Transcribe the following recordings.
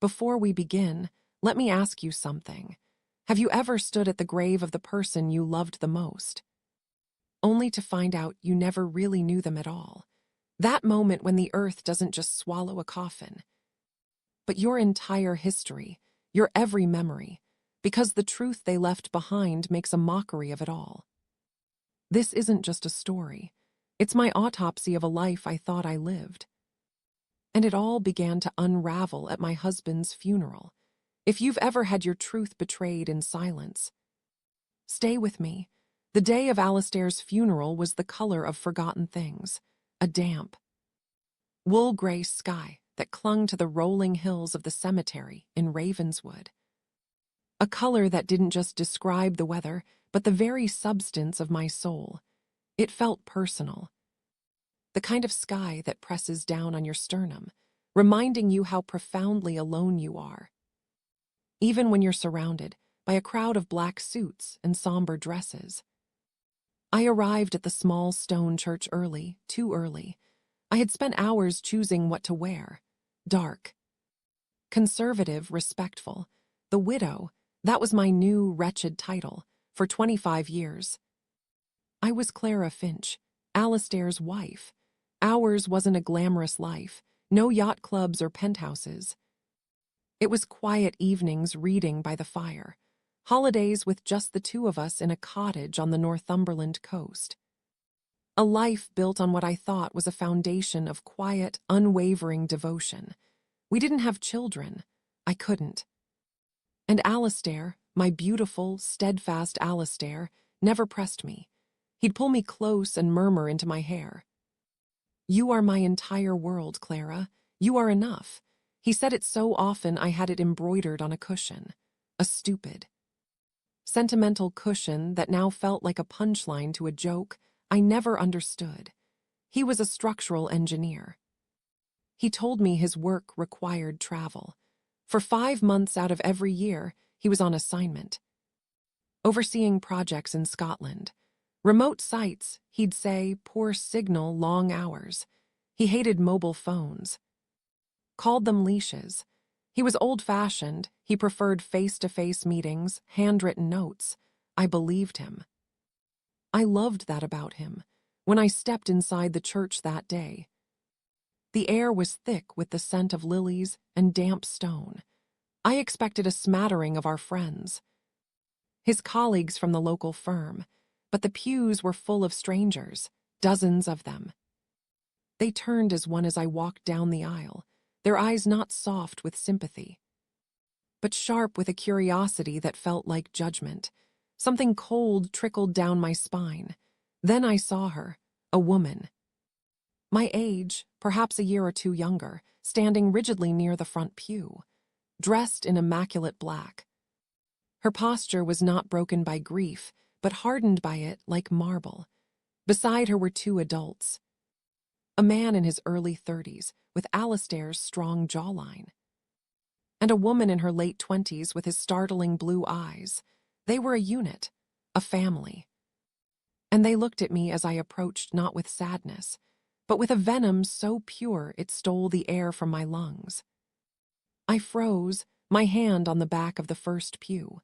Before we begin, let me ask you something. Have you ever stood at the grave of the person you loved the most, only to find out you never really knew them at all? That moment when the earth doesn't just swallow a coffin, but your entire history, your every memory, because the truth they left behind makes a mockery of it all. This isn't just a story. It's my autopsy of a life I thought I lived. And it all began to unravel at my husband's funeral. If you've ever had your truth betrayed in silence, stay with me. The day of Alistair's funeral was the color of forgotten things, a damp, wool-gray sky that clung to the rolling hills of the cemetery in Ravenswood. A color that didn't just describe the weather, but the very substance of my soul. It felt personal. The kind of sky that presses down on your sternum, reminding you how profoundly alone you are. Even when you're surrounded by a crowd of black suits and somber dresses. I arrived at the small stone church early, too early. I had spent hours choosing what to wear. Dark, conservative, respectful. The widow, that was my new, wretched title, for 25 years. I was Clara Finch, Alistair's wife. Ours wasn't a glamorous life, no yacht clubs or penthouses. It was quiet evenings reading by the fire, holidays with just the two of us in a cottage on the Northumberland coast. A life built on what I thought was a foundation of quiet, unwavering devotion. We didn't have children. I couldn't. And Alistair, my beautiful, steadfast Alistair, never pressed me. He'd pull me close and murmur into my hair. "You are my entire world, Clara. You are enough." He said it so often I had it embroidered on a cushion. A stupid, sentimental cushion that now felt like a punchline to a joke I never understood. He was a structural engineer. He told me his work required travel. For 5 months out of every year, he was on assignment, overseeing projects in Scotland. Remote sites, he'd say, poor signal, long hours. He hated mobile phones. Called them leashes. He was old-fashioned. He preferred face-to-face meetings, handwritten notes. I believed him. I loved that about him. When I stepped inside the church that day, the air was thick with the scent of lilies and damp stone. I expected a smattering of our friends, his colleagues from the local firm, but the pews were full of strangers, dozens of them. They turned as I walked down the aisle, their eyes not soft with sympathy, but sharp with a curiosity that felt like judgment. Something cold trickled down my spine. Then I saw her, a woman, my age, perhaps a year or two younger, standing rigidly near the front pew, dressed in immaculate black. Her posture was not broken by grief, but hardened by it like marble. Beside her were 2 adults, a man in his early 30s with Alistair's strong jawline, and a woman in her late 20s with his startling blue eyes. They were a unit, a family. And they looked at me as I approached, not with sadness, but with a venom so pure it stole the air from my lungs. I froze, my hand on the back of the first pew.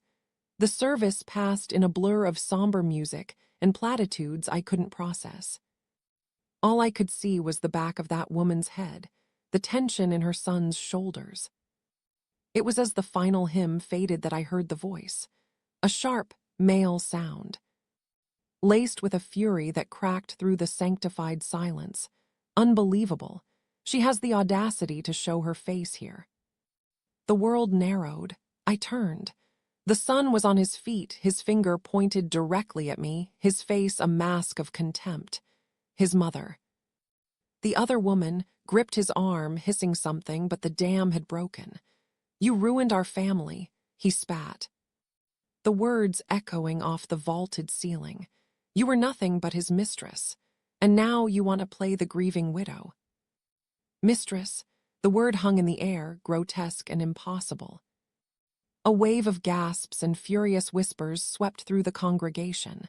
The service passed in a blur of somber music and platitudes I couldn't process. All I could see was the back of that woman's head, the tension in her son's shoulders. It was as the final hymn faded that I heard the voice, a sharp, male sound, laced with a fury that cracked through the sanctified silence. Unbelievable. She has the audacity to show her face here. The world narrowed. I turned. The son was on his feet, his finger pointed directly at me, his face a mask of contempt. His mother. The other woman gripped his arm, hissing something, but the dam had broken. "You ruined our family," he spat, the words echoing off the vaulted ceiling. "You were nothing but his mistress, and now you want to play the grieving widow." Mistress, the word hung in the air, grotesque and impossible. A wave of gasps and furious whispers swept through the congregation.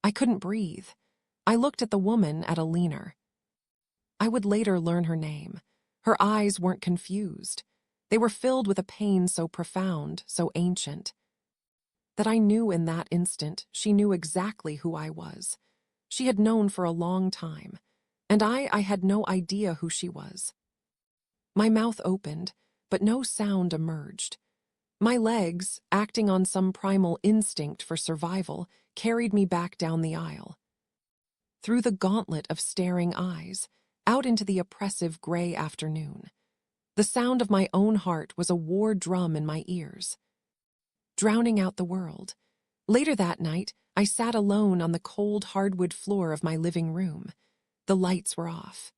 I couldn't breathe. I looked at the woman at a leaner. I would later learn her name. Her eyes weren't confused. They were filled with a pain so profound, so ancient, that I knew in that instant she knew exactly who I was. She had known for a long time, and I had no idea who she was. My mouth opened, but no sound emerged. My legs, acting on some primal instinct for survival, carried me back down the aisle. Through the gauntlet of staring eyes, out into the oppressive gray afternoon. The sound of my own heart was a war drum in my ears, drowning out the world. Later that night, I sat alone on the cold hardwood floor of my living room. The lights were off.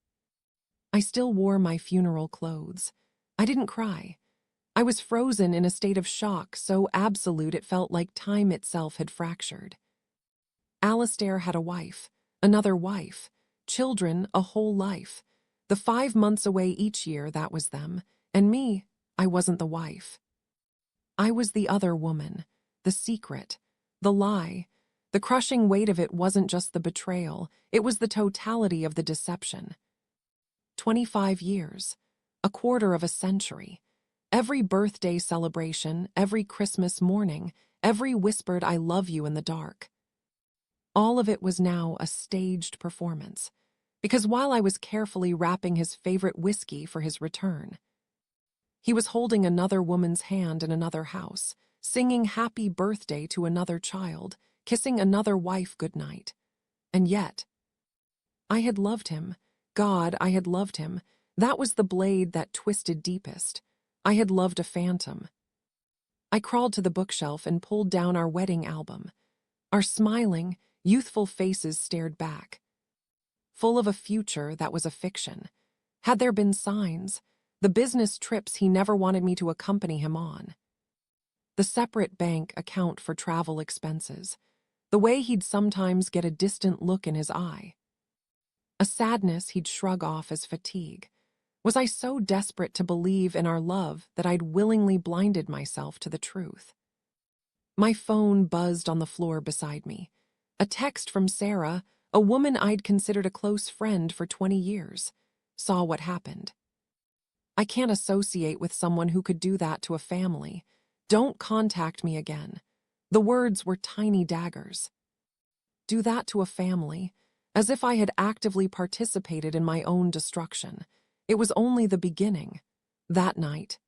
I still wore my funeral clothes. I didn't cry. I was frozen in a state of shock so absolute it felt like time itself had fractured. Alistair had a wife, another wife, children, a whole life. The 5 months away each year, that was them. And me, I wasn't the wife. I was the other woman, the secret, the lie. The crushing weight of it wasn't just the betrayal, it was the totality of the deception. 25 years, a quarter of a century. Every birthday celebration, every Christmas morning, every whispered "I love you" in the dark. All of it was now a staged performance, because while I was carefully wrapping his favorite whiskey for his return, he was holding another woman's hand in another house, singing happy birthday to another child, kissing another wife goodnight. And yet, I had loved him. God, I had loved him. That was the blade that twisted deepest. I had loved a phantom. I crawled to the bookshelf and pulled down our wedding album. Our smiling, youthful faces stared back, full of a future that was a fiction. Had there been signs? The business trips he never wanted me to accompany him on. The separate bank account for travel expenses. The way he'd sometimes get a distant look in his eye. A sadness he'd shrug off as fatigue. Was I so desperate to believe in our love that I'd willingly blinded myself to the truth? My phone buzzed on the floor beside me. A text from Sarah, a woman I'd considered a close friend for 20 years. Saw what happened. I can't associate with someone who could do that to a family. Don't contact me again. The words were tiny daggers. Do that to a family, as if I had actively participated in my own destruction. It was only the beginning. That night,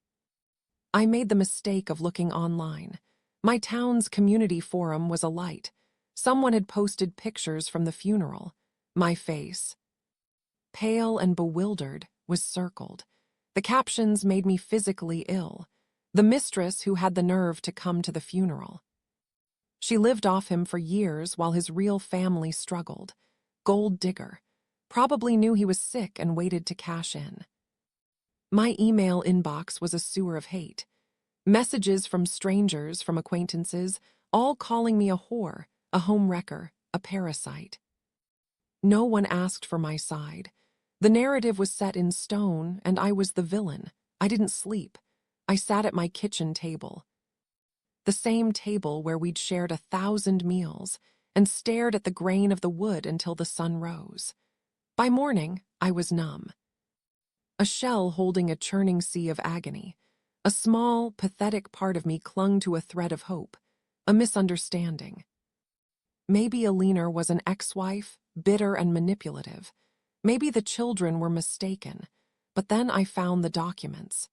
I made the mistake of looking online. My town's community forum was alight. Someone had posted pictures from the funeral. My face, pale and bewildered, was circled. The captions made me physically ill. The mistress who had the nerve to come to the funeral. She lived off him for years while his real family struggled. Gold digger. Probably knew he was sick and waited to cash in. My email inbox was a sewer of hate. Messages from strangers, from acquaintances, all calling me a whore, a homewrecker, a parasite. No one asked for my side. The narrative was set in stone, and I was the villain. I didn't sleep. I sat at my kitchen table. The same table where we'd shared 1,000 meals, and stared at the grain of the wood until the sun rose. By morning, I was numb. A shell holding a churning sea of agony. A small, pathetic part of me clung to a thread of hope, a misunderstanding. Maybe Alina was an ex-wife, bitter and manipulative. Maybe the children were mistaken. But then I found the documents.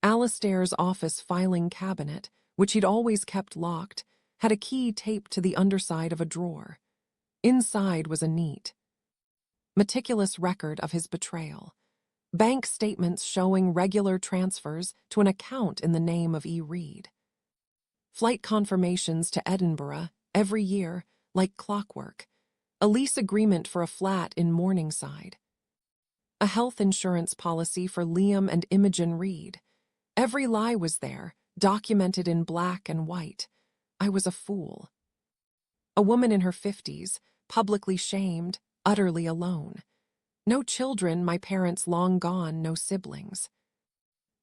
Alistair's office filing cabinet, which he'd always kept locked, had a key taped to the underside of a drawer. Inside was a neat, meticulous record of his betrayal. Bank statements showing regular transfers to an account in the name of E. Reed. Flight confirmations to Edinburgh every year, like clockwork. A lease agreement for a flat in Morningside. A health insurance policy for Liam and Imogen Reed. Every lie was there, documented in black and white. I was a fool. A woman in her 50s, publicly shamed, utterly alone. No children, my parents long gone, no siblings.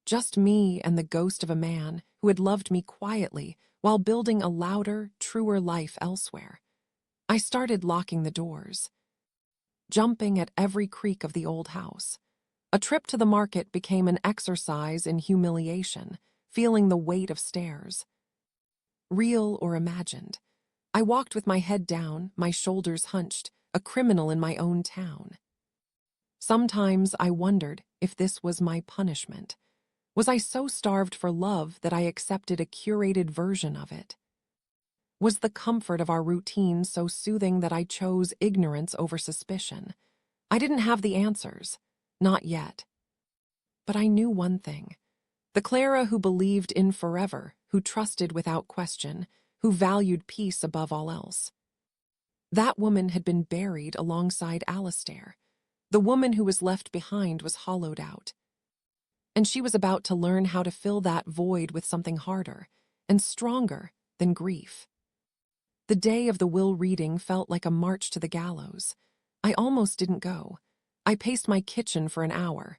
Just me and the ghost of a man who had loved me quietly while building a louder, truer life elsewhere. I started locking the doors, jumping at every creak of the old house. A trip to the market became an exercise in humiliation, feeling the weight of stares. Real or imagined. I walked with my head down, my shoulders hunched, a criminal in my own town. Sometimes I wondered if this was my punishment. Was I so starved for love that I accepted a curated version of it? Was the comfort of our routine so soothing that I chose ignorance over suspicion? I didn't have the answers. Not yet. But I knew one thing. The Clara who believed in forever, who trusted without question, who valued peace above all else. That woman had been buried alongside Alistair. The woman who was left behind was hollowed out. And she was about to learn how to fill that void with something harder and stronger than grief. The day of the will reading felt like a march to the gallows. I almost didn't go. I paced my kitchen for an hour.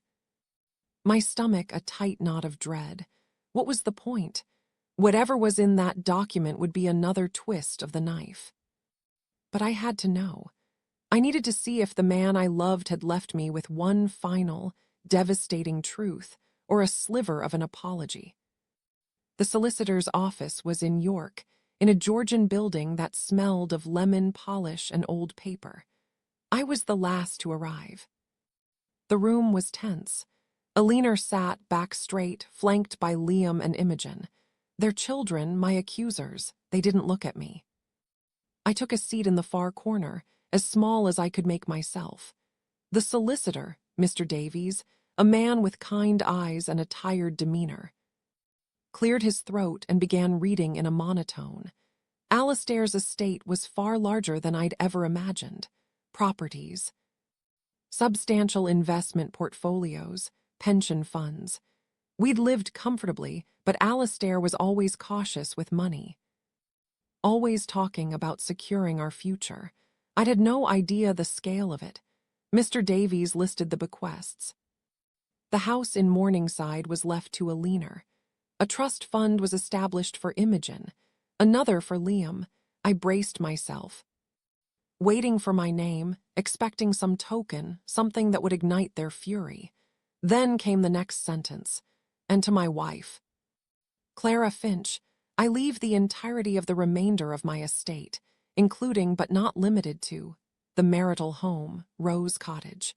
My stomach a tight knot of dread. What was the point? Whatever was in that document would be another twist of the knife. But I had to know. I needed to see if the man I loved had left me with one final, devastating truth or a sliver of an apology. The solicitor's office was in York, in a Georgian building that smelled of lemon polish and old paper. I was the last to arrive. The room was tense. Alina sat back straight, flanked by Liam and Imogen. Their children, my accusers, they didn't look at me. I took a seat in the far corner, as small as I could make myself. The solicitor, Mr. Davies, a man with kind eyes and a tired demeanor, cleared his throat and began reading in a monotone. Alistair's estate was far larger than I'd ever imagined. Properties, substantial investment portfolios, pension funds. We'd lived comfortably, but Alistair was always cautious with money. Always talking about securing our future. I'd had no idea the scale of it. Mr. Davies listed the bequests. The house in Morningside was left to Alina. A trust fund was established for Imogen, another for Liam. I braced myself, waiting for my name, expecting some token, something that would ignite their fury. Then came the next sentence, and to my wife. Clara Finch, I leave the entirety of the remainder of my estate, including but not limited to the marital home, Rose Cottage.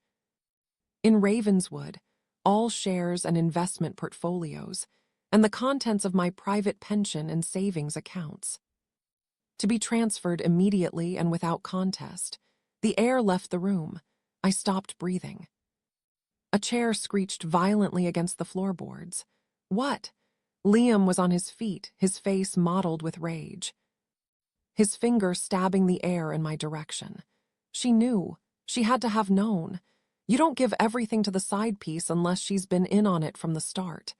In Ravenswood, all shares and investment portfolios, and the contents of my private pension and savings accounts. To be transferred immediately and without contest. The air left the room. I stopped breathing. A chair screeched violently against the floorboards. What? Liam was on his feet, his face mottled with rage. His finger stabbing the air in my direction. She knew. She had to have known. You don't give everything to the side piece unless she's been in on it from the start.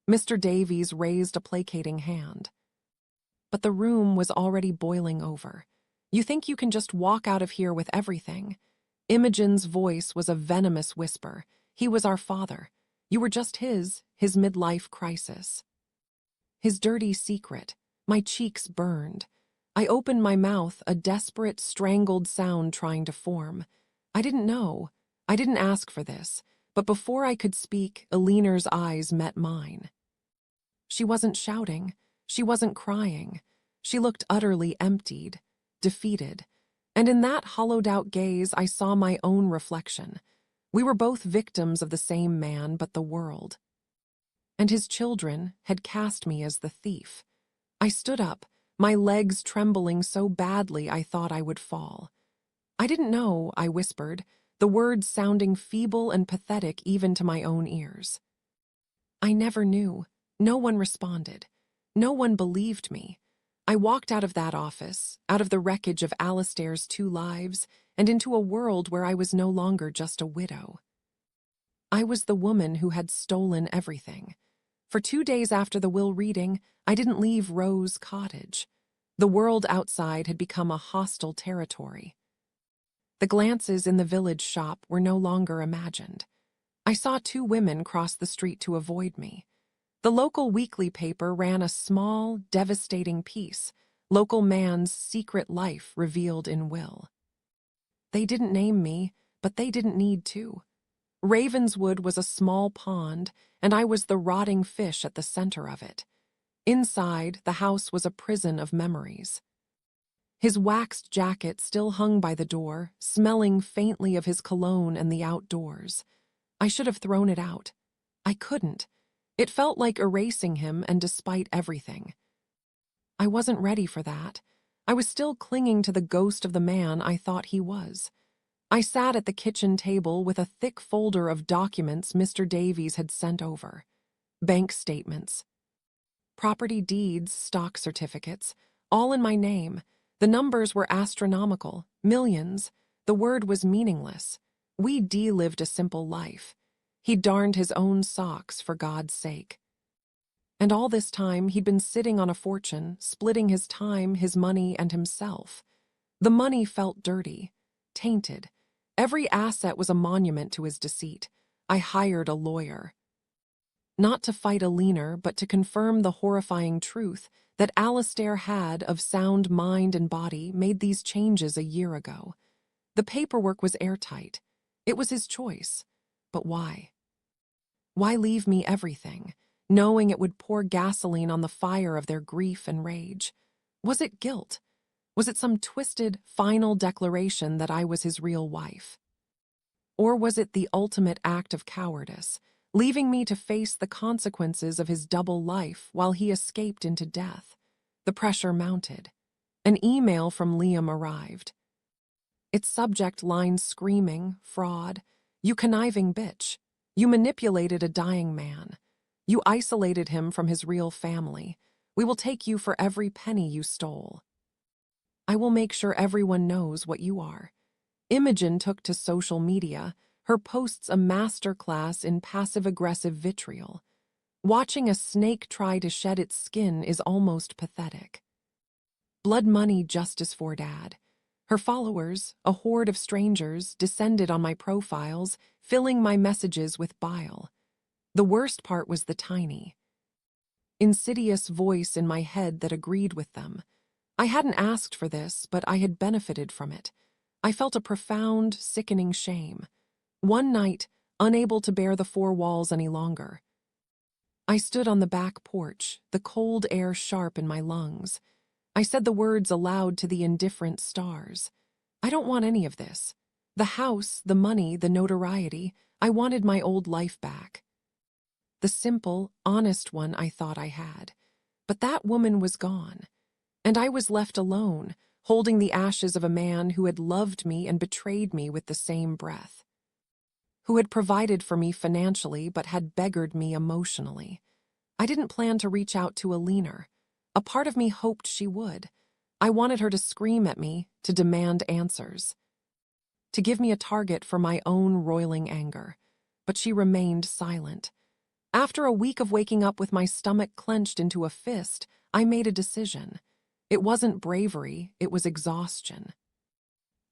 Mr. Davies raised a placating hand. But the room was already boiling over. You think you can just walk out of here with everything? Imogen's voice was a venomous whisper. He was our father. You were just his midlife crisis. His dirty secret. My cheeks burned. I opened my mouth, a desperate, strangled sound trying to form. I didn't know. I didn't ask for this. But before I could speak, Alina's eyes met mine. She wasn't shouting. She wasn't crying. She looked utterly emptied, defeated. And in that hollowed-out gaze, I saw my own reflection. We were both victims of the same man, but the world. And his children had cast me as the thief. I stood up, my legs trembling so badly I thought I would fall. I didn't know, I whispered, the words sounding feeble and pathetic even to my own ears. I never knew. No one responded. No one believed me. I walked out of that office, out of the wreckage of Alistair's 2 lives, and into a world where I was no longer just a widow. I was the woman who had stolen everything. For 2 days after the will reading, I didn't leave Rose Cottage. The world outside had become a hostile territory. The glances in the village shop were no longer imagined. I saw 2 women cross the street to avoid me. The local weekly paper ran a small, devastating piece, local man's secret life revealed in will. They didn't name me, but they didn't need to. Ravenswood was a small pond, and I was the rotting fish at the center of it. Inside, the house was a prison of memories. His waxed jacket still hung by the door, smelling faintly of his cologne and the outdoors. I should have thrown it out. I couldn't. It felt like erasing him, and despite everything. I wasn't ready for that. I was still clinging to the ghost of the man I thought he was. I sat at the kitchen table with a thick folder of documents Mr. Davies had sent over. Bank statements, property deeds, stock certificates, all in my name. The numbers were astronomical, millions. The word was meaningless. We lived a simple life. He darned his own socks, for God's sake. And all this time he'd been sitting on a fortune, splitting his time, his money, and himself. The money felt dirty, tainted. Every asset was a monument to his deceit. I hired a lawyer. Not to fight a leaner, but to confirm the horrifying truth that Alistair had, of sound mind and body, made these changes a year ago. The paperwork was airtight. It was his choice. But why? Why leave me everything, knowing it would pour gasoline on the fire of their grief and rage? Was it guilt? Was it some twisted, final declaration that I was his real wife? Or was it the ultimate act of cowardice, leaving me to face the consequences of his double life while he escaped into death? The pressure mounted. An email from Liam arrived. Its subject line screaming, fraud, you conniving bitch. You manipulated a dying man. You isolated him from his real family. We will take you for every penny you stole. I will make sure everyone knows what you are. Imogen took to social media, her posts a masterclass in passive-aggressive vitriol. Watching a snake try to shed its skin is almost pathetic. Blood money justice for Dad. Her followers, a horde of strangers, descended on my profiles, filling my messages with bile. The worst part was the tiny, insidious voice in my head that agreed with them. I hadn't asked for this, but I had benefited from it. I felt a profound, sickening shame. One night, unable to bear the four walls any longer, I stood on the back porch, the cold air sharp in my lungs. I said the words aloud to the indifferent stars. I don't want any of this. The house, the money, the notoriety. I wanted my old life back. The simple, honest one I thought I had. But that woman was gone. And I was left alone, holding the ashes of a man who had loved me and betrayed me with the same breath. Who had provided for me financially but had beggared me emotionally. I didn't plan to reach out to Alina. A part of me hoped she would. I wanted her to scream at me, to demand answers, to give me a target for my own roiling anger. But she remained silent. After a week of waking up with my stomach clenched into a fist, I made a decision. It wasn't bravery, it was exhaustion.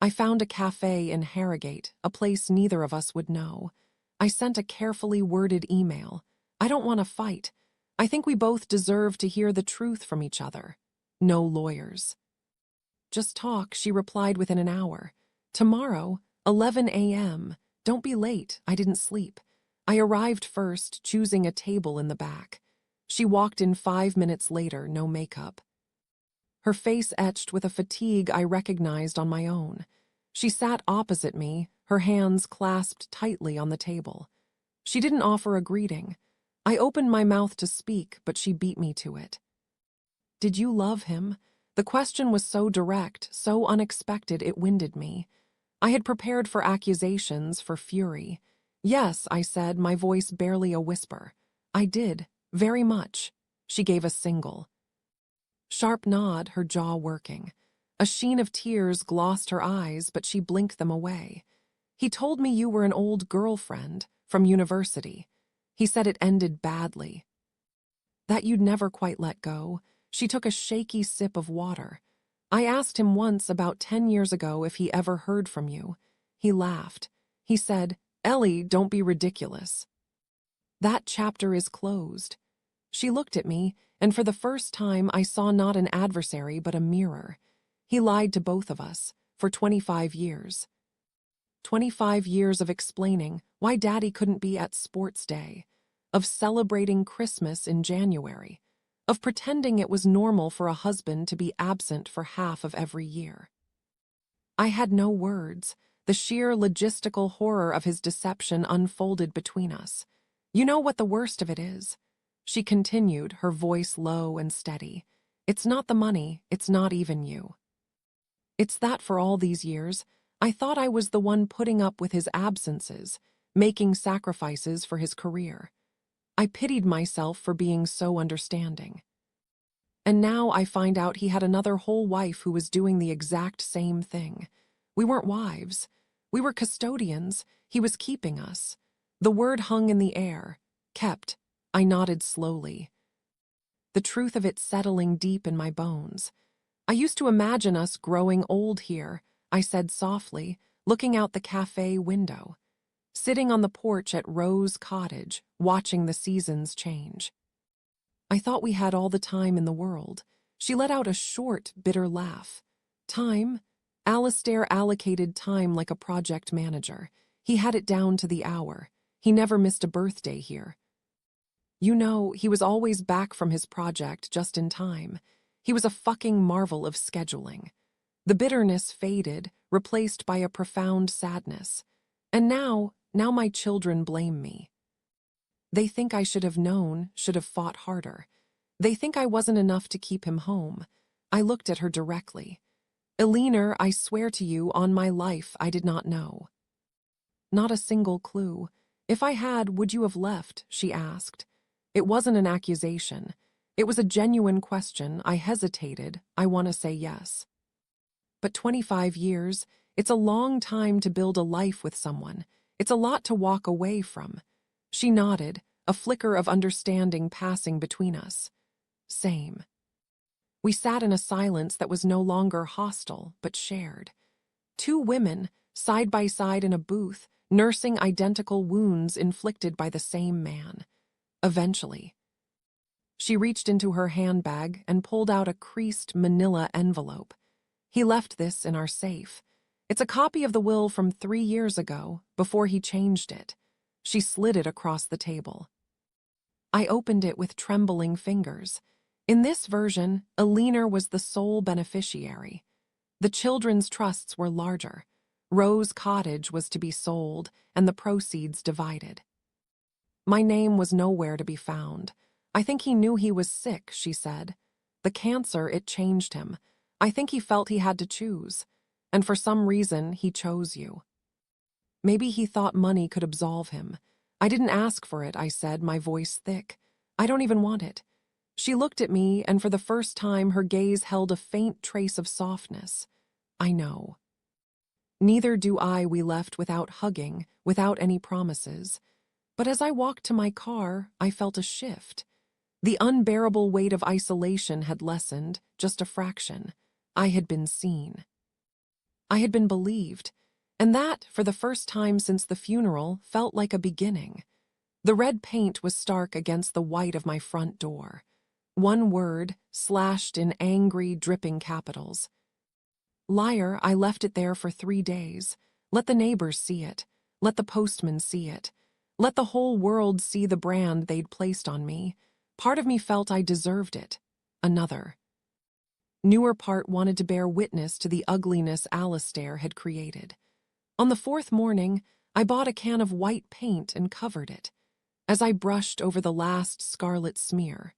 I found a cafe in Harrogate, a place neither of us would know. I sent a carefully worded email. I don't want to fight. I think we both deserve to hear the truth from each other. No lawyers. Just talk, she replied within an hour. Tomorrow, 11 a.m. Don't be late, I didn't sleep. I arrived first, choosing a table in the back. She walked in 5 minutes later, no makeup. Her face etched with a fatigue I recognized on my own. She sat opposite me, her hands clasped tightly on the table. She didn't offer a greeting. I opened my mouth to speak, but she beat me to it. Did you love him? The question was so direct, so unexpected, it winded me. I had prepared for accusations, for fury. Yes, I said, my voice barely a whisper. I did, very much. She gave a single sharp nod, her jaw working. A sheen of tears glossed her eyes, but she blinked them away. He told me you were an old girlfriend from university. He said it ended badly. That you'd never quite let go. She took a shaky sip of water. I asked him once about 10 years ago if he ever heard from you. He laughed. He said, Ellie, don't be ridiculous. That chapter is closed. She looked at me, and for the first time I saw not an adversary but a mirror. He lied to both of us, for 25 years. 25 years of explaining why Daddy couldn't be at sports day, of celebrating Christmas in January, of pretending it was normal for a husband to be absent for half of every year. I had no words. The sheer logistical horror of his deception unfolded between us. You know what the worst of it is? She continued, her voice low and steady. It's not the money, it's not even you. It's that for all these years, I thought I was the one putting up with his absences, making sacrifices for his career. I pitied myself for being so understanding. And now I find out he had another whole wife who was doing the exact same thing. We weren't wives. We were custodians. He was keeping us. The word hung in the air. Kept. I nodded slowly. The truth of it settling deep in my bones. I used to imagine us growing old here, I said softly, looking out the cafe window. Sitting on the porch at Rose Cottage, watching the seasons change. I thought we had all the time in the world. She let out a short, bitter laugh. Time? Alistair allocated time like a project manager. He had it down to the hour. He never missed a birthday here. You know, he was always back from his project just in time. He was a fucking marvel of scheduling. The bitterness faded, replaced by a profound sadness. And now my children blame me. They think I should have known, should have fought harder. They think I wasn't enough to keep him home. I looked at her directly. Eleanor, I swear to you, on my life, I did not know. Not a single clue. If I had, would you have left? She asked. It wasn't an accusation. It was a genuine question. I hesitated. I want to say yes. But 25 years, it's a long time to build a life with someone. It's a lot to walk away from. She nodded, a flicker of understanding passing between us. Same. We sat in a silence that was no longer hostile, but shared. Two women, side by side in a booth, nursing identical wounds inflicted by the same man. Eventually. She reached into her handbag and pulled out a creased manila envelope. He left this in our safe. It's a copy of the will from 3 years ago, before he changed it. She slid it across the table. I opened it with trembling fingers. In this version, Eleanor was the sole beneficiary. The children's trusts were larger. Rose Cottage was to be sold, and the proceeds divided. My name was nowhere to be found. I think he knew he was sick, she said. The cancer, it changed him. I think he felt he had to choose. And for some reason, he chose you. Maybe he thought money could absolve him. I didn't ask for it, I said, my voice thick. I don't even want it. She looked at me, and for the first time her gaze held a faint trace of softness. I know. Neither do I. We left without hugging, without any promises. But as I walked to my car, I felt a shift. The unbearable weight of isolation had lessened, just a fraction. I had been seen. I had been believed. And that, for the first time since the funeral, felt like a beginning. The red paint was stark against the white of my front door. One word, slashed in angry, dripping capitals. Liar, I left it there for 3 days. Let the neighbors see it. Let the postman see it. Let the whole world see the brand they'd placed on me. Part of me felt I deserved it. Another. Newer part wanted to bear witness to the ugliness Alistair had created. On the 4th morning, I bought a can of white paint and covered it. As I brushed over the last scarlet smear,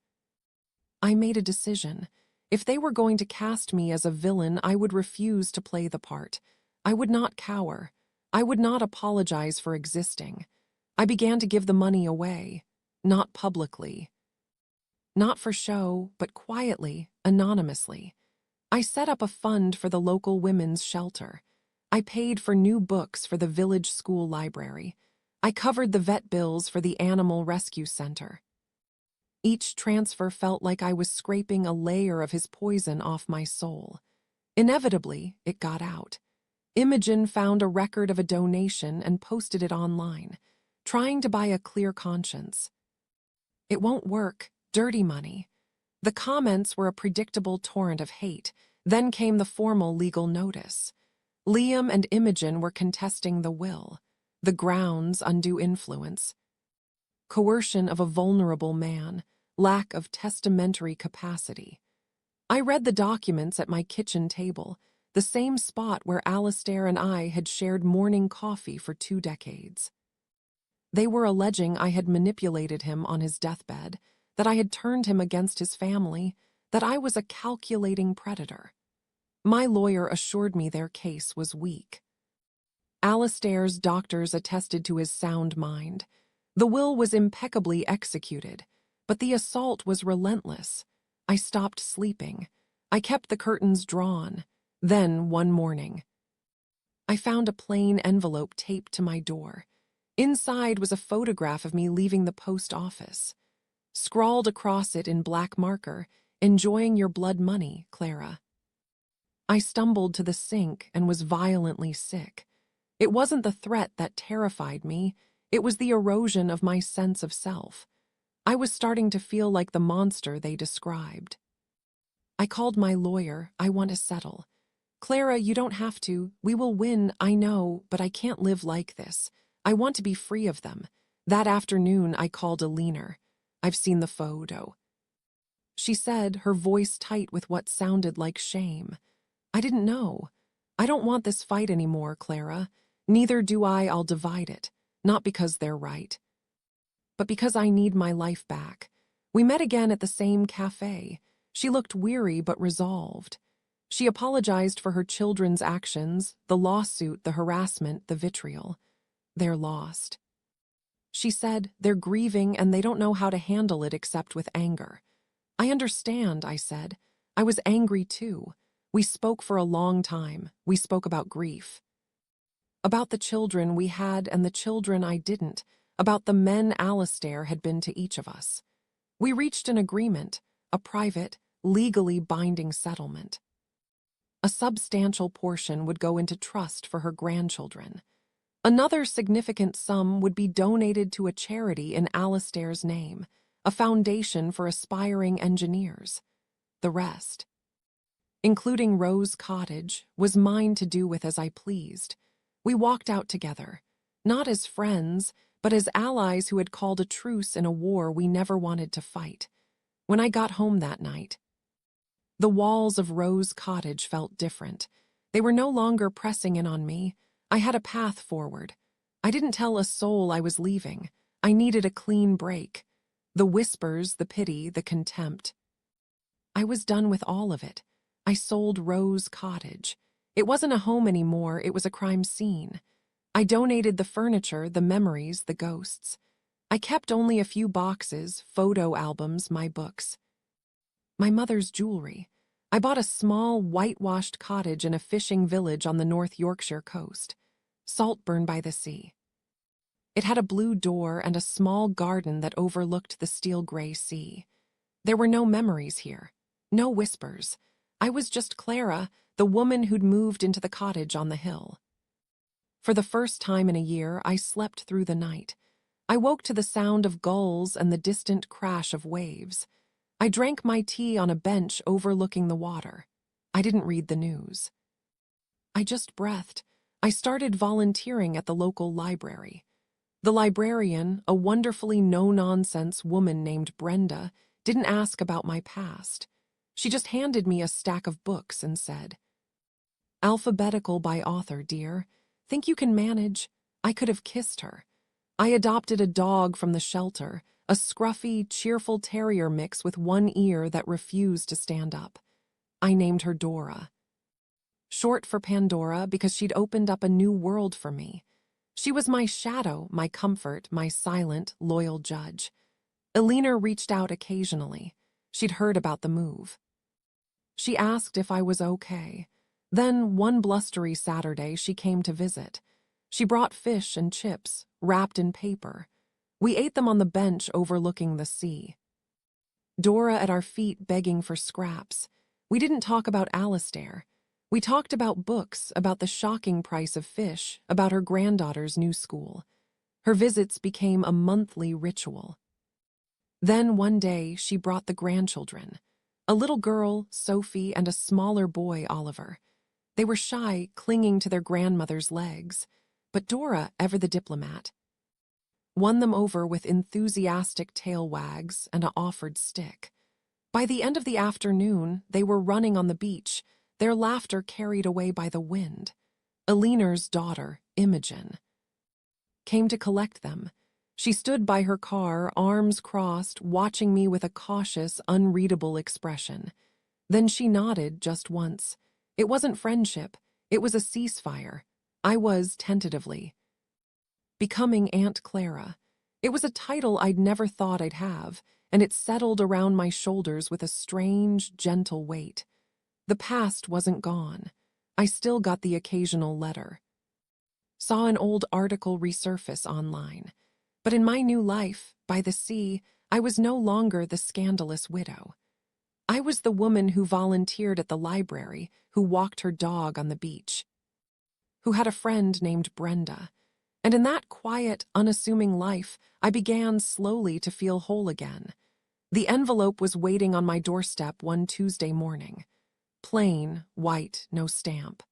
I made a decision. If they were going to cast me as a villain, I would refuse to play the part. I would not cower. I would not apologize for existing. I began to give the money away, not publicly. Not for show, but quietly, anonymously. I set up a fund for the local women's shelter. I paid for new books for the village school library. I covered the vet bills for the animal rescue center. Each transfer felt like I was scraping a layer of his poison off my soul. Inevitably, it got out. Imogen found a record of a donation and posted it online, trying to buy a clear conscience. It won't work, dirty money. The comments were a predictable torrent of hate. Then came the formal legal notice. Liam and Imogen were contesting the will, the grounds undue influence, coercion of a vulnerable man, lack of testamentary capacity. I read the documents at my kitchen table, the same spot where Alastair and I had shared morning coffee for 2 decades. They were alleging I had manipulated him on his deathbed, that I had turned him against his family, that I was a calculating predator. My lawyer assured me their case was weak. Alastair's doctors attested to his sound mind. The will was impeccably executed, but the assault was relentless. I stopped sleeping. I kept the curtains drawn. Then, one morning, I found a plain envelope taped to my door. Inside was a photograph of me leaving the post office. Scrawled across it in black marker, "Enjoying your blood money, Clara." I stumbled to the sink and was violently sick. It wasn't the threat that terrified me, it was the erosion of my sense of self. I was starting to feel like the monster they described. I called my lawyer. "I want to settle." "Clara, you don't have to. We will win, I know, but I can't live like this. I want to be free of them." That afternoon, I called Alina. "I've seen the photo," she said, her voice tight with what sounded like shame. "I didn't know. I don't want this fight anymore, Clara. Neither do I. I'll divide it. Not because they're right, but because I need my life back." We met again at the same cafe. She looked weary but resolved. She apologized for her children's actions, the lawsuit, the harassment, the vitriol. "They're lost," she said. "They're grieving and they don't know how to handle it except with anger." "I understand," I said. "I was angry too. We spoke for a long time. We spoke about grief. About the children we had and the children I didn't. About the men Alastair had been to each of us. We reached an agreement, a private, legally binding settlement. A substantial portion would go into trust for her grandchildren. Another significant sum would be donated to a charity in Alastair's name, a foundation for aspiring engineers. The rest, including Rose Cottage, was mine to do with as I pleased. We walked out together, not as friends, but as allies who had called a truce in a war we never wanted to fight. When I got home that night, the walls of Rose Cottage felt different. They were no longer pressing in on me. I had a path forward. I didn't tell a soul I was leaving. I needed a clean break. The whispers, the pity, the contempt. I was done with all of it. I sold Rose Cottage. It wasn't a home anymore, it was a crime scene. I donated the furniture, the memories, the ghosts. I kept only a few boxes, photo albums, my books. My mother's jewelry. I bought a small, whitewashed cottage in a fishing village on the North Yorkshire coast, Saltburn by the sea. It had a blue door and a small garden that overlooked the steel-gray sea. There were no memories here, no whispers. I was just Clara, the woman who'd moved into the cottage on the hill. For the first time in a year, I slept through the night. I woke to the sound of gulls and the distant crash of waves. I drank my tea on a bench overlooking the water. I didn't read the news. I just breathed. I started volunteering at the local library. The librarian, a wonderfully no-nonsense woman named Brenda, didn't ask about my past. She just handed me a stack of books and said, "Alphabetical by author, dear. Think you can manage?" I could have kissed her. I adopted a dog from the shelter, a scruffy, cheerful terrier mix with one ear that refused to stand up. I named her Dora. Short for Pandora because she'd opened up a new world for me. She was my shadow, my comfort, my silent, loyal judge. Alina reached out occasionally. She'd heard about the move. She asked if I was okay. Then, one blustery Saturday, she came to visit. She brought fish and chips, wrapped in paper. We ate them on the bench overlooking the sea. Dora at our feet begging for scraps. We didn't talk about Alastair. We talked about books, about the shocking price of fish, about her granddaughter's new school. Her visits became a monthly ritual. Then one day she brought the grandchildren. A little girl, Sophie, and a smaller boy, Oliver. They were shy, clinging to their grandmother's legs, but Dora, ever the diplomat, won them over with enthusiastic tail wags and an offered stick. By the end of the afternoon, they were running on the beach, their laughter carried away by the wind. Elinor's daughter, Imogen, came to collect them. She stood by her car, arms crossed, watching me with a cautious, unreadable expression. Then she nodded just once. It wasn't friendship, it was a ceasefire. I was, tentatively, becoming Aunt Clara. It was a title I'd never thought I'd have, and it settled around my shoulders with a strange, gentle weight. The past wasn't gone. I still got the occasional letter. Saw an old article resurface online. But in my new life, by the sea, I was no longer the scandalous widow. I was the woman who volunteered at the library, who walked her dog on the beach, who had a friend named Brenda. And in that quiet, unassuming life, I began slowly to feel whole again. The envelope was waiting on my doorstep one Tuesday morning. Plain, white, no stamp.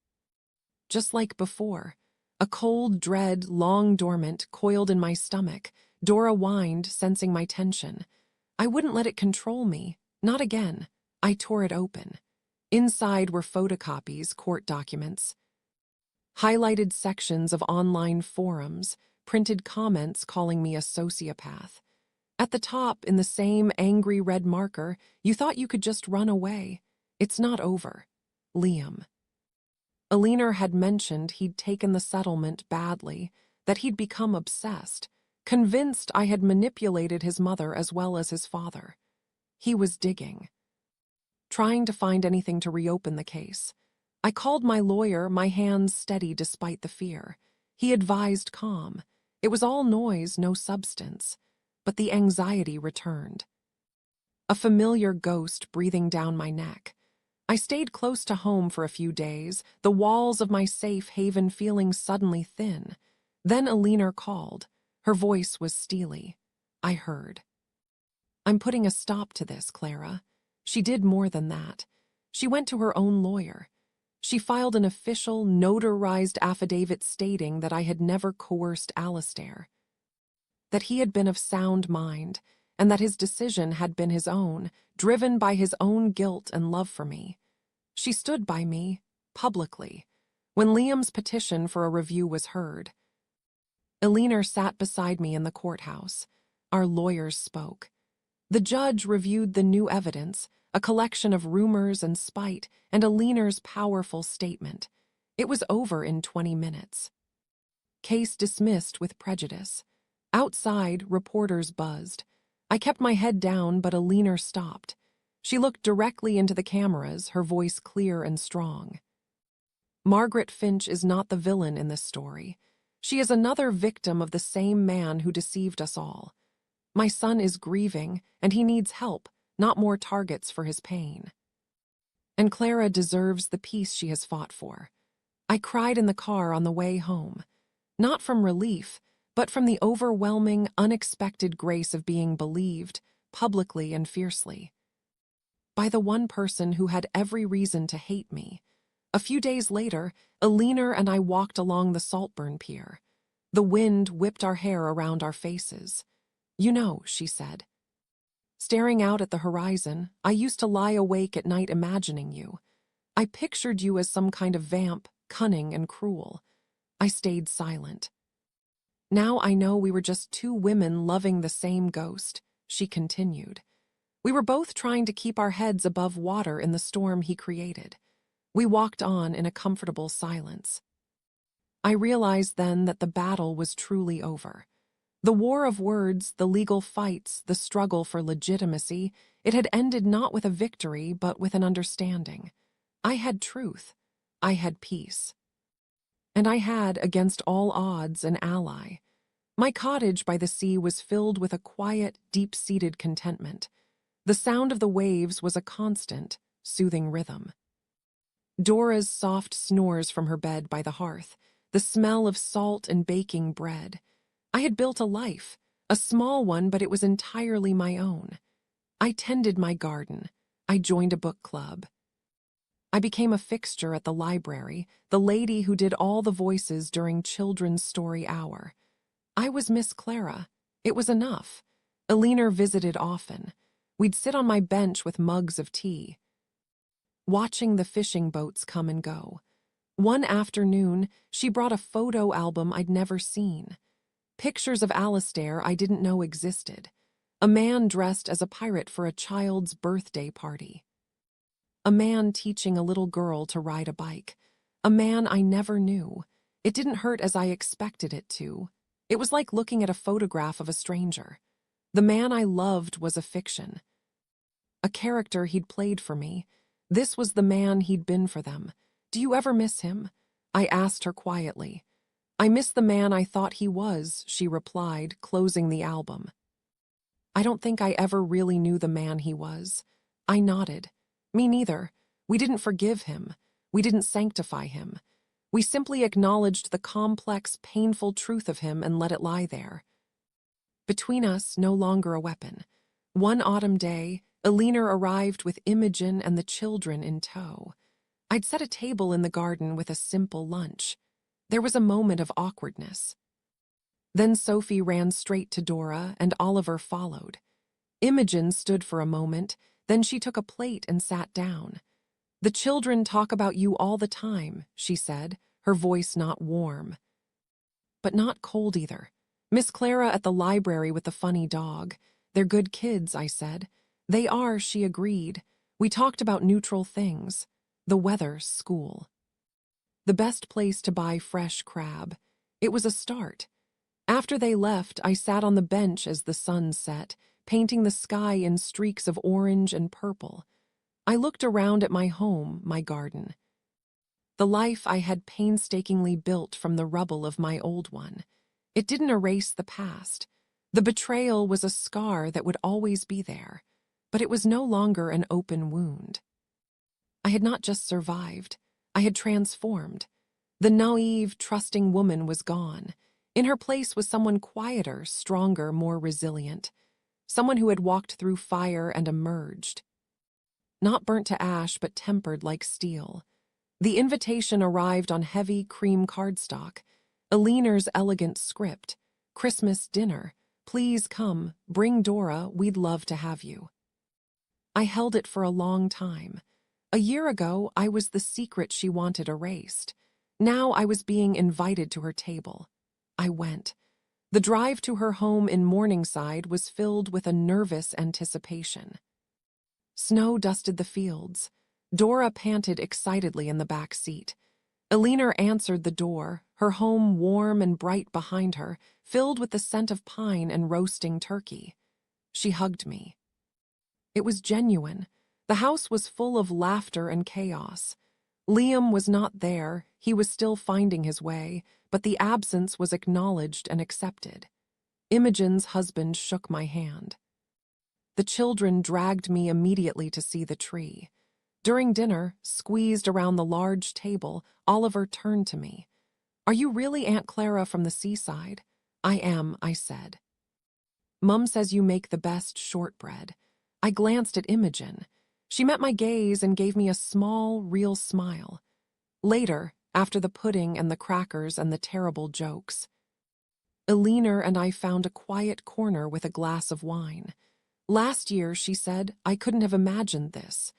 Just like before, a cold dread, long dormant, coiled in my stomach. Dora whined, sensing my tension. I wouldn't let it control me. Not again. I tore it open. Inside were photocopies, court documents, highlighted sections of online forums, printed comments calling me a sociopath. At the top, in the same angry red marker, you thought you could just run away. It's not over. Liam. Elinor had mentioned he'd taken the settlement badly, that he'd become obsessed, convinced I had manipulated his mother as well as his father. He was digging, trying to find anything to reopen the case. I called my lawyer, my hands steady despite the fear. He advised calm. It was all noise, no substance. But the anxiety returned. A familiar ghost breathing down my neck. I stayed close to home for a few days, the walls of my safe haven feeling suddenly thin. Then Elinor called. Her voice was steely. I heard. I'm putting a stop to this, Clara. She did more than that. She went to her own lawyer. She filed an official, notarized affidavit stating that I had never coerced Alistair, that he had been of sound mind, and that his decision had been his own, driven by his own guilt and love for me. She stood by me, publicly, when Liam's petition for a review was heard. Elinor sat beside me in the courthouse. Our lawyers spoke. The judge reviewed the new evidence, a collection of rumors and spite, and Elinor's powerful statement. It was over in 20 minutes. Case dismissed with prejudice. Outside, reporters buzzed. I kept my head down, but Elinor stopped. She looked directly into the cameras, her voice clear and strong. Margaret Finch is not the villain in this story. She is another victim of the same man who deceived us all. My son is grieving, and he needs help, not more targets for his pain. And Clara deserves the peace she has fought for. I cried in the car on the way home, not from relief, but from the overwhelming, unexpected grace of being believed, publicly and fiercely, by the one person who had every reason to hate me. A few days later, Elinor and I walked along the Saltburn Pier. The wind whipped our hair around our faces. You know, she said. Staring out at the horizon, I used to lie awake at night imagining you. I pictured you as some kind of vamp, cunning and cruel. I stayed silent. Now I know we were just two women loving the same ghost, she continued. We were both trying to keep our heads above water in the storm he created. We walked on in a comfortable silence. I realized then that the battle was truly over. The war of words, the legal fights, the struggle for legitimacy, it had ended not with a victory, but with an understanding. I had truth. I had peace. And I had, against all odds, an ally. My cottage by the sea was filled with a quiet, deep-seated contentment. The sound of the waves was a constant, soothing rhythm. Dora's soft snores from her bed by the hearth, the smell of salt and baking bread. I had built a life, a small one, but it was entirely my own. I tended my garden. I joined a book club. I became a fixture at the library, the lady who did all the voices during children's story hour. I was Miss Clara. It was enough. Elinor visited often. We'd sit on my bench with mugs of tea, watching the fishing boats come and go. One afternoon, she brought a photo album I'd never seen. Pictures of Alistair I didn't know existed. A man dressed as a pirate for a child's birthday party. A man teaching a little girl to ride a bike. A man I never knew. It didn't hurt as I expected it to. It was like looking at a photograph of a stranger. The man I loved was a fiction. A character he'd played for me. This was the man he'd been for them. Do you ever miss him? I asked her quietly. I miss the man I thought he was, she replied, closing the album. I don't think I ever really knew the man he was. I nodded. Me neither. We didn't forgive him. We didn't sanctify him. We simply acknowledged the complex, painful truth of him and let it lie there. Between us, no longer a weapon. One autumn day, Elinor arrived with Imogen and the children in tow. I'd set a table in the garden with a simple lunch. There was a moment of awkwardness. Then Sophie ran straight to Dora, and Oliver followed. Imogen stood for a moment, then she took a plate and sat down. The children talk about you all the time, she said, her voice not warm. But not cold either. Miss Clara at the library with the funny dog. They're good kids, I said. They are, she agreed. We talked about neutral things. The weather, school. The best place to buy fresh crab. It was a start. After they left, I sat on the bench as the sun set, painting the sky in streaks of orange and purple. I looked around at my home, my garden. The life I had painstakingly built from the rubble of my old one. It didn't erase the past. The betrayal was a scar that would always be there, but it was no longer an open wound. I had not just survived, I had transformed. The naive, trusting woman was gone. In her place was someone quieter, stronger, more resilient. Someone who had walked through fire and emerged. Not burnt to ash, but tempered like steel. The invitation arrived on heavy cream cardstock. Elinor's elegant script. Christmas dinner. Please come, bring Dora, we'd love to have you. I held it for a long time. A year ago, I was the secret she wanted erased. Now I was being invited to her table. I went. The drive to her home in Morningside was filled with a nervous anticipation. Snow dusted the fields. Dora panted excitedly in the back seat. Elinor answered the door, her home warm and bright behind her, filled with the scent of pine and roasting turkey. She hugged me. It was genuine. The house was full of laughter and chaos. Liam was not there, he was still finding his way, but the absence was acknowledged and accepted. Imogen's husband shook my hand. The children dragged me immediately to see the tree. During dinner, squeezed around the large table, Oliver turned to me. Are you really Aunt Clara from the seaside? I am, I said. Mum says you make the best shortbread. I glanced at Imogen. She met my gaze and gave me a small, real smile. Later, after the pudding and the crackers and the terrible jokes, Elinor and I found a quiet corner with a glass of wine. Last year, she said, I couldn't have imagined this.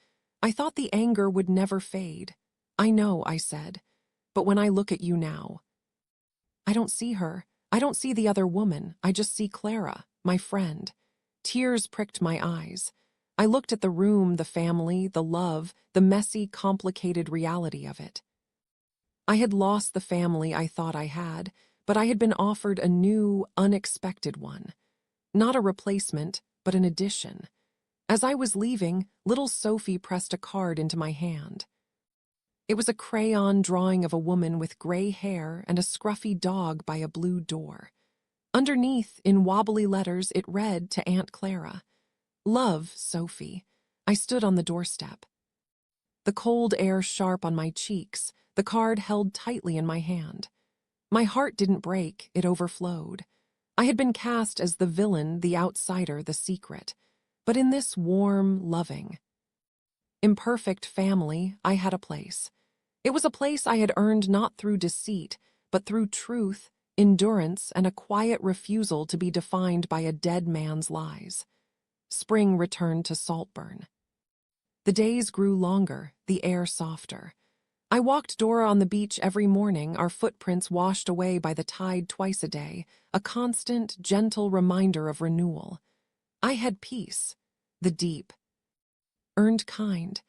I thought the anger would never fade. I know, I said, but when I look at you now, I don't see her. I don't see the other woman. I just see Clara, my friend. Tears pricked my eyes. I looked at the room, the family, the love, the messy, complicated reality of it. I had lost the family I thought I had, but I had been offered a new, unexpected one. Not a replacement, but an addition. As I was leaving, little Sophie pressed a card into my hand. It was a crayon drawing of a woman with gray hair and a scruffy dog by a blue door. Underneath, in wobbly letters, it read to Aunt Clara, Love, Sophie. I stood on the doorstep. The cold air sharp on my cheeks, the card held tightly in my hand. My heart didn't break, it overflowed. I had been cast as the villain, the outsider, the secret. But in this warm, loving, imperfect family, I had a place. It was a place I had earned not through deceit, but through truth, endurance, and a quiet refusal to be defined by a dead man's lies. Spring returned to Saltburn. The days grew longer, the air softer. I walked Dora on the beach every morning, our footprints washed away by the tide twice a day, a constant, gentle reminder of renewal. I had peace, the deep, earned kind.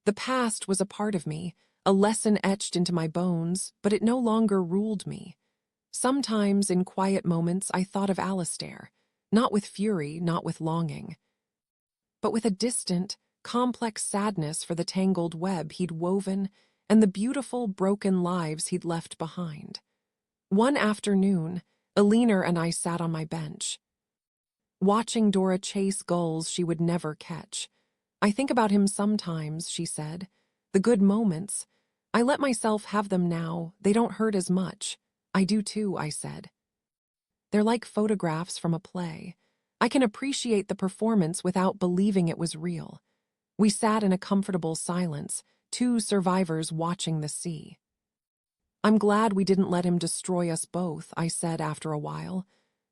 The past was a part of me, a lesson etched into my bones, but it no longer ruled me. Sometimes, in quiet moments, I thought of Alistair, not with fury, not with longing, but with a distant, complex sadness for the tangled web he'd woven and the beautiful, broken lives he'd left behind. One afternoon, Eleanor and I sat on my bench, watching Dora chase gulls she would never catch. "I think about him sometimes," she said. "The good moments. I let myself have them now. They don't hurt as much." "I do too," I said. "They're like photographs from a play. I can appreciate the performance without believing it was real." We sat in a comfortable silence, two survivors watching the sea. "I'm glad we didn't let him destroy us both," I said after a while.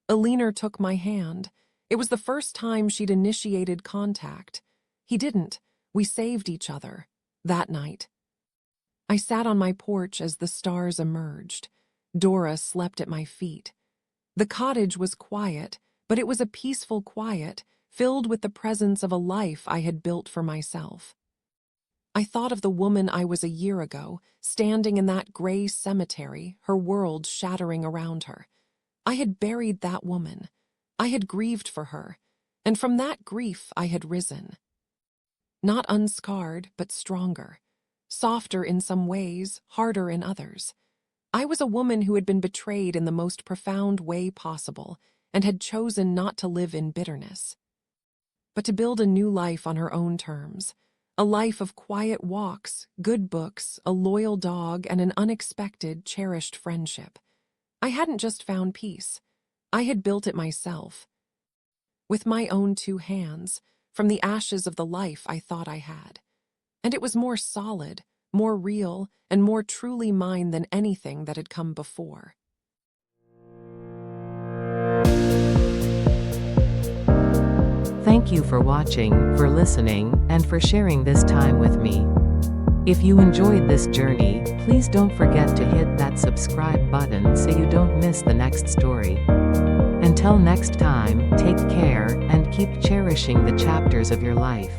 Eleanor took my hand. It was the first time she'd initiated contact. "He didn't. We saved each other." That night, I sat on my porch as the stars emerged. Dora slept at my feet. The cottage was quiet, but it was a peaceful quiet, filled with the presence of a life I had built for myself. I thought of the woman I was a year ago, standing in that gray cemetery, her world shattering around her. I had buried that woman. I had grieved for her, and from that grief I had risen. Not unscarred, but stronger. Softer in some ways, harder in others. I was a woman who had been betrayed in the most profound way possible and had chosen not to live in bitterness, but to build a new life on her own terms. A life of quiet walks, good books, a loyal dog, and an unexpected, cherished friendship. I hadn't just found peace. I had built it myself, with my own two hands, from the ashes of the life I thought I had. And it was more solid, more real, and more truly mine than anything that had come before. Thank you for watching, for listening, and for sharing this time with me. If you enjoyed this journey, please don't forget to hit that subscribe button so you don't miss the next story. Until next time, take care, and keep cherishing the chapters of your life.